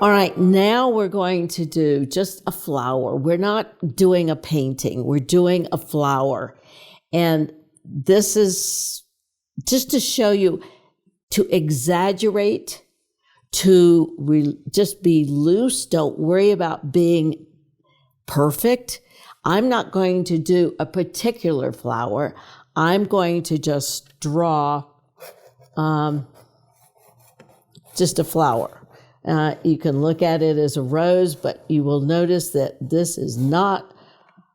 All right, now we're going to do just a flower. We're not doing a painting. We're doing a flower. And this is just to show you to exaggerate, to just be loose. Don't worry about being perfect. I'm not going to do a particular flower. I'm going to just draw just a flower. You can look at it as a rose, but you will notice that this is not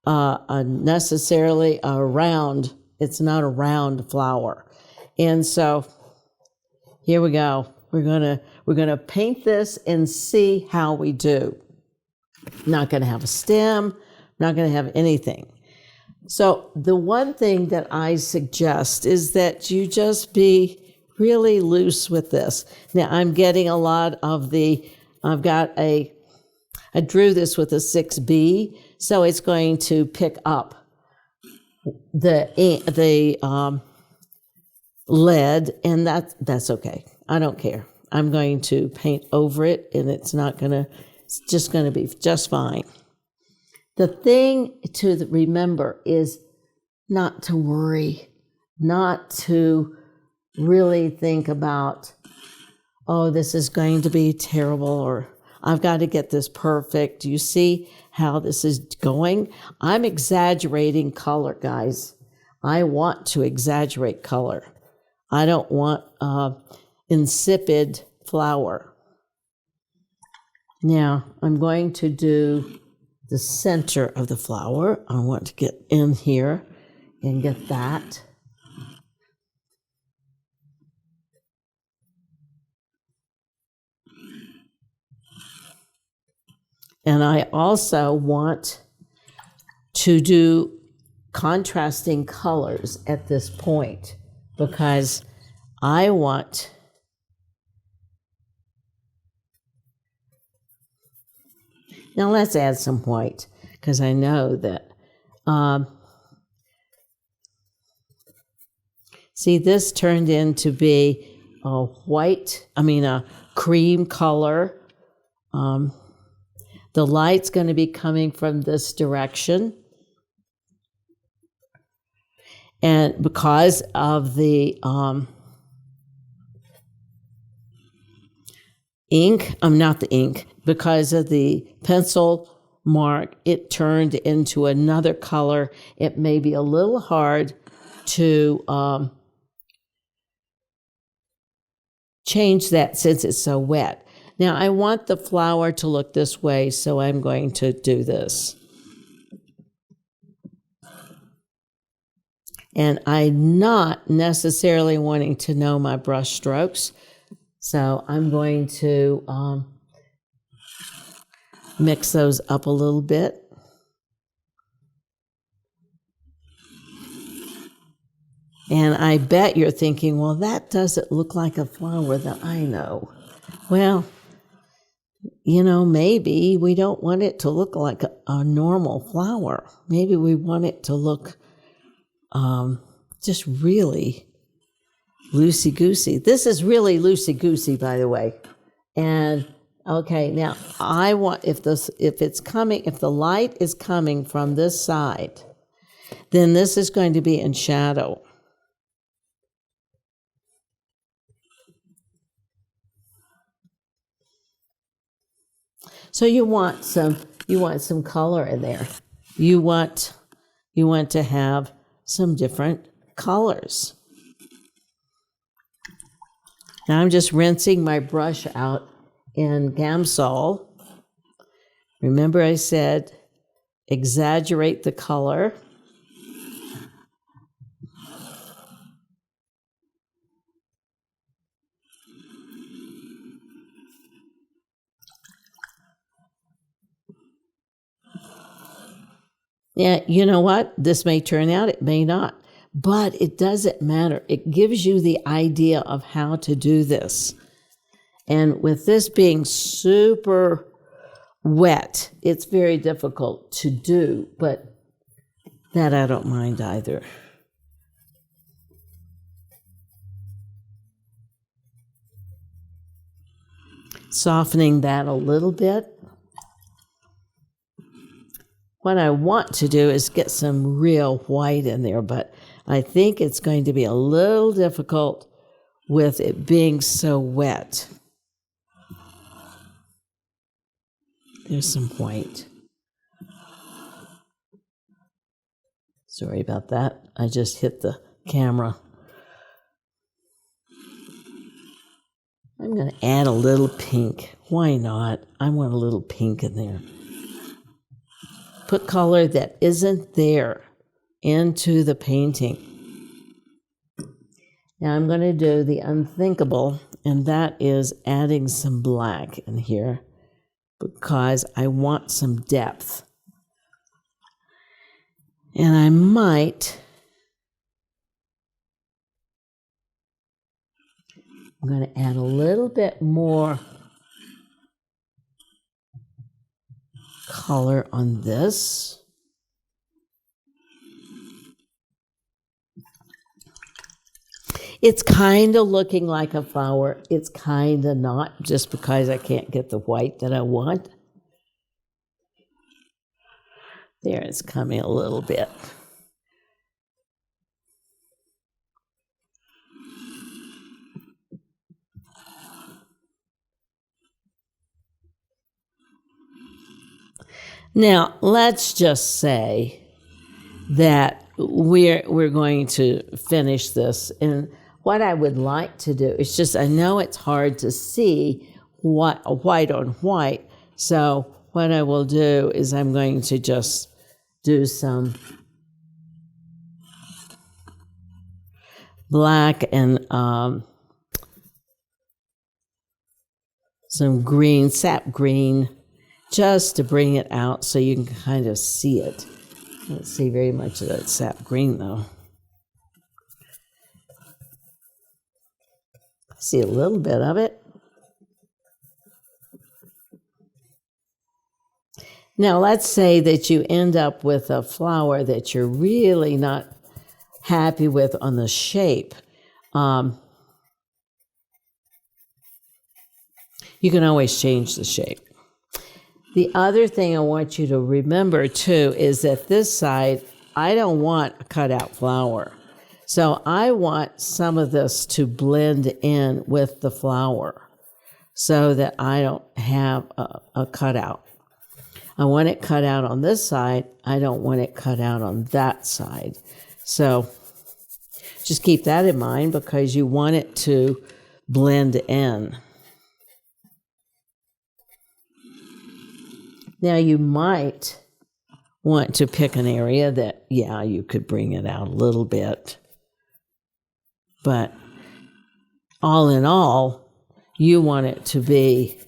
necessarily a round. It's not a round flower. And so here we go. We're gonna paint this and see how we do. Not gonna have a stem, not gonna have anything. So the one thing that I suggest is that you just be really loose with this. Now I'm getting a lot of I drew this with a 6B, so it's going to pick up the lead, and that's okay. I don't care. I'm going to paint over it, and it's just gonna be just fine. The thing to remember is not to worry, not to really think about, oh, this is going to be terrible, or I've got to get this perfect. You see how this is going? I'm exaggerating color, guys. I want to exaggerate color. I don't want insipid flower. Now, I'm going to do the center of the flower. I want to get in here and get that. And I also want to do contrasting colors at this point because I want now let's add some white because I know that see, this turned into be a cream color. The light's going to be coming from this direction. And because of the because of the pencil mark, it turned into another color. It may be a little hard to change that since it's so wet. Now, I want the flower to look this way, so I'm going to do this. And I'm not necessarily wanting to know my brush strokes, so I'm going to mix those up a little bit. And I bet you're thinking, well, that doesn't look like a flower that I know. Well, maybe we don't want it to look like a normal flower. Maybe we want it to look just really loosey-goosey. This is really loosey-goosey, by the way. And okay, now I want, if the light is coming from this side, then this is going to be in shadow. So you want some color in there. You want to have some different colors. Now I'm just rinsing my brush out in Gamsol. Remember I said exaggerate the color. Yeah, you know what? This may turn out, it may not. But it doesn't matter. It gives you the idea of how to do this. And with this being super wet, it's very difficult to do. But That I don't mind either. Softening that a little bit. What I want to do is get some real white in there, but I think it's going to be a little difficult with it being so wet. There's some white. Sorry about that. I just hit the camera. I'm going to add a little pink. Why not? I want a little pink in there. Put color that isn't there into the painting. Now I'm going to do the unthinkable, and that is adding some black in here because I want some depth. And I'm going to add a little bit more color on this. It's kind of looking like a flower. It's kind of not, just because I can't get the white that I want. There, it's coming a little bit. Now, let's just say that we're going to finish this. And what I would like to do is just, I know it's hard to see white on white. So what I will do is I'm going to just do some black and some green, sap green, just to bring it out so you can kind of see it. I don't see very much of that sap green though. I see a little bit of it. Now let's say that you end up with a flower that you're really not happy with on the shape. You can always change the shape. The other thing I want you to remember too is that this side, I don't want a cutout flower. So I want some of this to blend in with the flower so that I don't have a cutout. I want it cut out on this side. I don't want it cut out on that side. So just keep that in mind because you want it to blend in. Now you might want to pick an area that, yeah, you could bring it out a little bit. But all in all, you want it to be,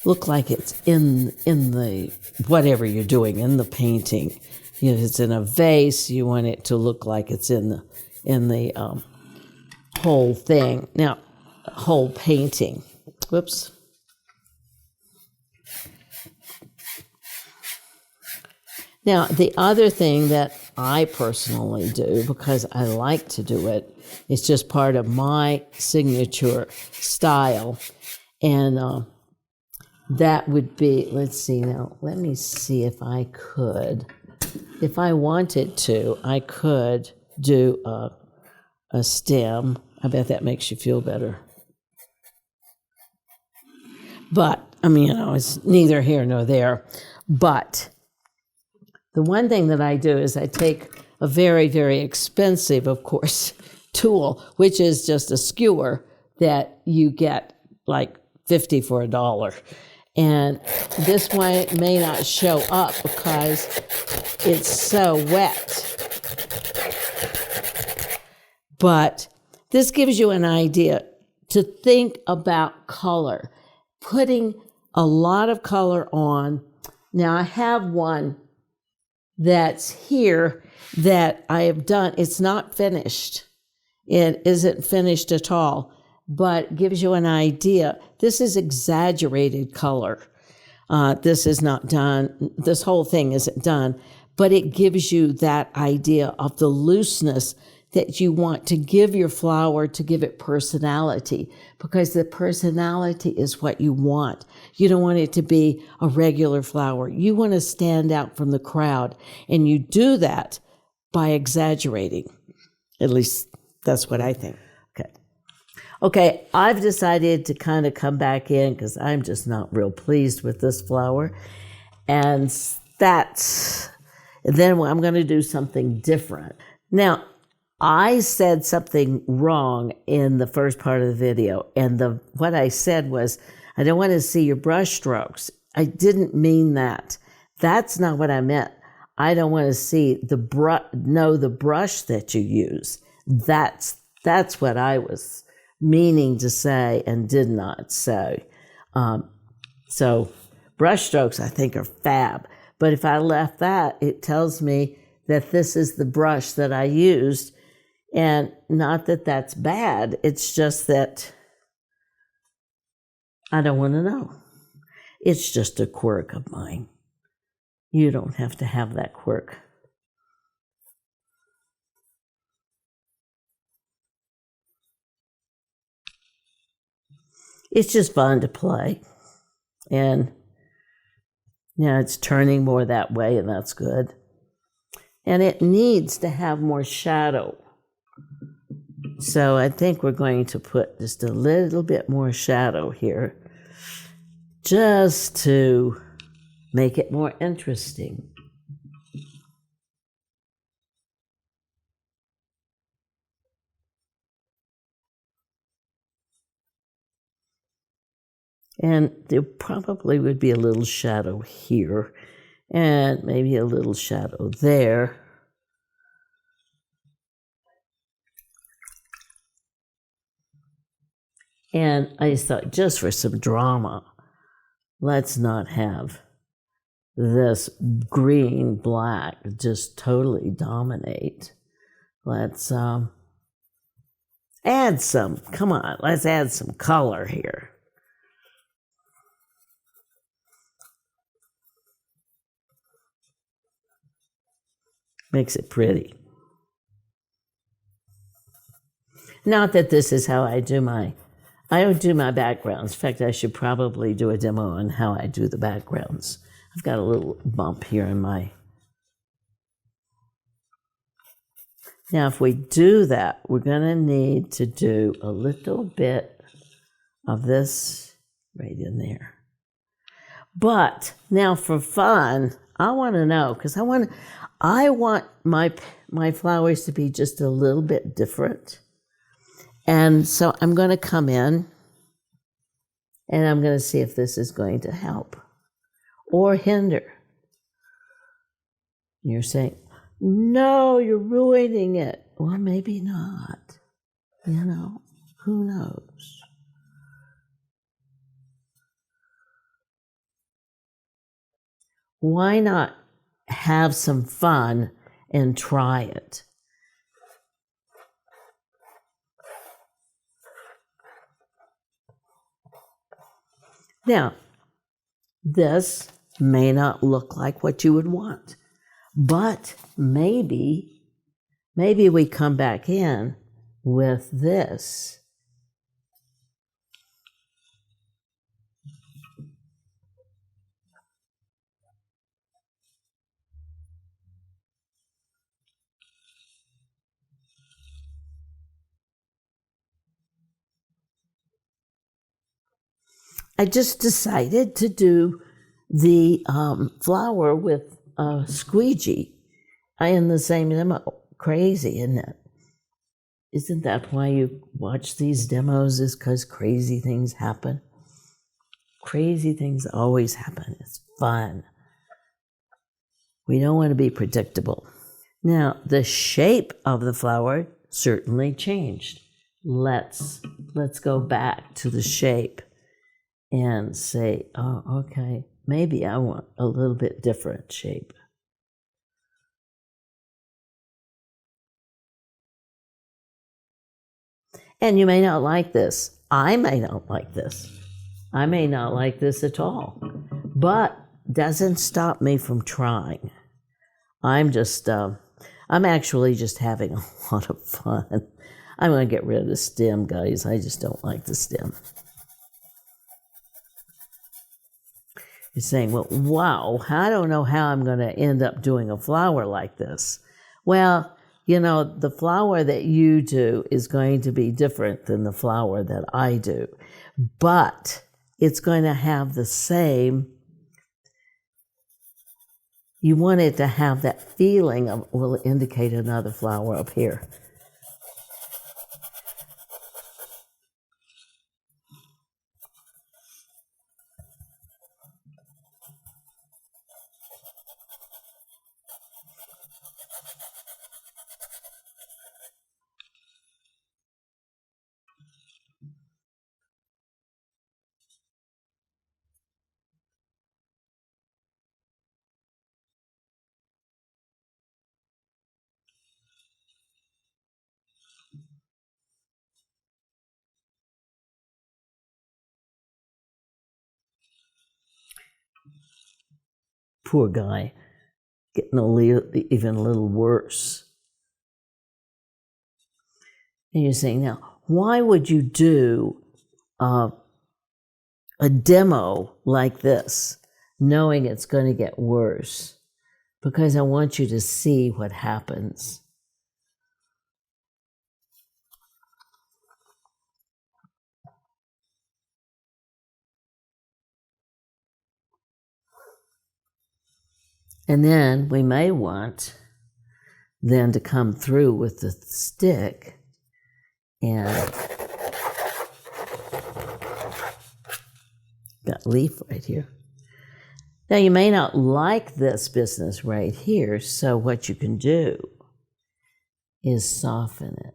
look like it's in the, whatever you're doing, in the painting. If it's in a vase, you want it to look like it's in the whole thing. Now, whole painting. Whoops. Now, the other thing that I personally do, because I like to do it, it's just part of my signature style. And that would be, let's see now, let me see if I could, if I wanted to, I could do a stem. I bet that makes you feel better. But, I mean, it's neither here nor there. But the one thing that I do is I take a very, very expensive, of course, tool, which is just a skewer that you get like $50 for $1. And this one may not show up because it's so wet. But this gives you an idea to think about color, putting a lot of color on. Now I have one that's here that I have done. It's not finished. It isn't finished at all, but gives you an idea. This is exaggerated color. This is not done. This whole thing isn't done, but it gives you that idea of the looseness that you want to give your flower, to give it personality, because the personality is what you want. You don't want it to be a regular flower. You want to stand out from the crowd, and you do that by exaggerating. At least that's what I think. Okay, I've decided to kind of come back in because I'm just not real pleased with this flower. And then I'm going to do something different. Now, I said something wrong in the first part of the video, and what I said was, I don't want to see your brush strokes. I didn't mean that. That's not what I meant. I don't want to see the brush that you use. That's what I was meaning to say and did not say. So brush strokes, I think, are fab. But if I left that, it tells me that this is the brush that I used. And not that that's bad. It's just that I don't want to know. It's just a quirk of mine. You don't have to have that quirk. It's just fun to play. And yeah, it's turning more that way, and that's good. And it needs to have more shadow. So I think we're going to put just a little bit more shadow here, just to make it more interesting. And there probably would be a little shadow here, and maybe a little shadow there. And I just thought, just for some drama, let's not have this green black just totally dominate. Let's add some, come on, let's add some color here. Makes it pretty. Not that this is how I don't do my backgrounds. In fact, I should probably do a demo on how I do the backgrounds. I've got a little bump here in my... Now, if we do that, we're going to need to do a little bit of this right in there. But now for fun, I want to know, because I want my flowers to be just a little bit different. And so I'm going to come in and I'm going to see if this is going to help or hinder. You're saying, no, you're ruining it. Well, maybe not. You know, who knows? Why not have some fun and try it? Now, this may not look like what you would want, but maybe we come back in with this. I just decided to do the flower with a squeegee in the same demo. Crazy, isn't it? Isn't that why you watch these demos, is because crazy things happen? Crazy things always happen. It's fun. We don't want to be predictable. Now, the shape of the flower certainly changed. Let's go back to the shape and say, oh, okay, maybe I want a little bit different shape. And you may not like this. I may not like this. I may not like this at all. But doesn't stop me from trying. I'm actually just having a lot of fun. I'm going to get rid of the stem, guys. I just don't like the stem. You're saying, well, wow, I don't know how I'm going to end up doing a flower like this. Well, you know, the flower that you do is going to be different than the flower that I do. But it's going to have the same, you want it to have that feeling of, will indicate another flower up here. Poor guy, getting even a little worse. And you're saying, now, why would you do a demo like this, knowing it's going to get worse? Because I want you to see what happens. And then we may want then to come through with the stick and got leaf right here. Now you may not like this business right here, so what you can do is soften it.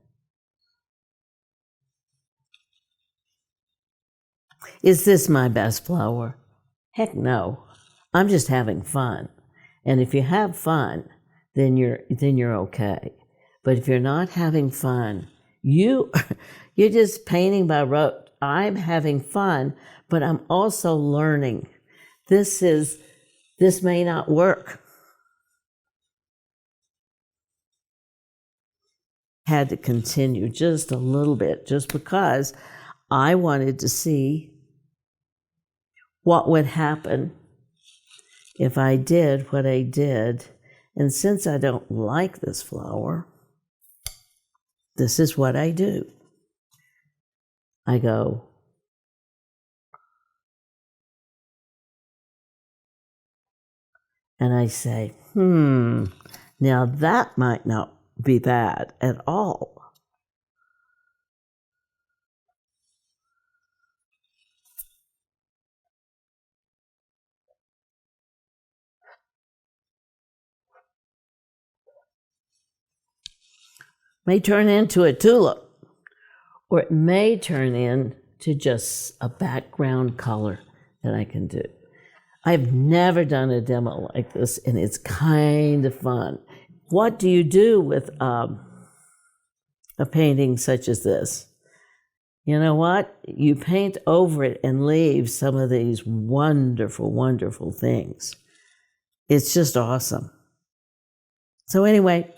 Is this my best flower? Heck no. I'm just having fun. And if you have fun, then you're okay. But if you're not having fun, you're just painting by rote. I'm having fun, but I'm also learning. This may not work. Had to continue just a little bit, just because I wanted to see what would happen if I did what I did. And since I don't like this flower, this is what I do. I go, and I say, now that might not be bad at all. May turn into a tulip, or it may turn into just a background color that I can do. I've never done a demo like this, and it's kind of fun. What do you do with a painting such as this? You know what? You paint over it and leave some of these wonderful, wonderful things. It's just awesome. So anyway,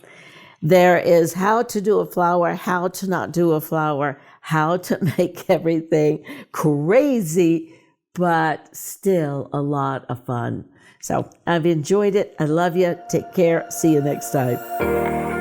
there is how to do a flower, how to not do a flower, how to make everything crazy, but still a lot of fun. So I've enjoyed it. I love you. Take care. See you next time.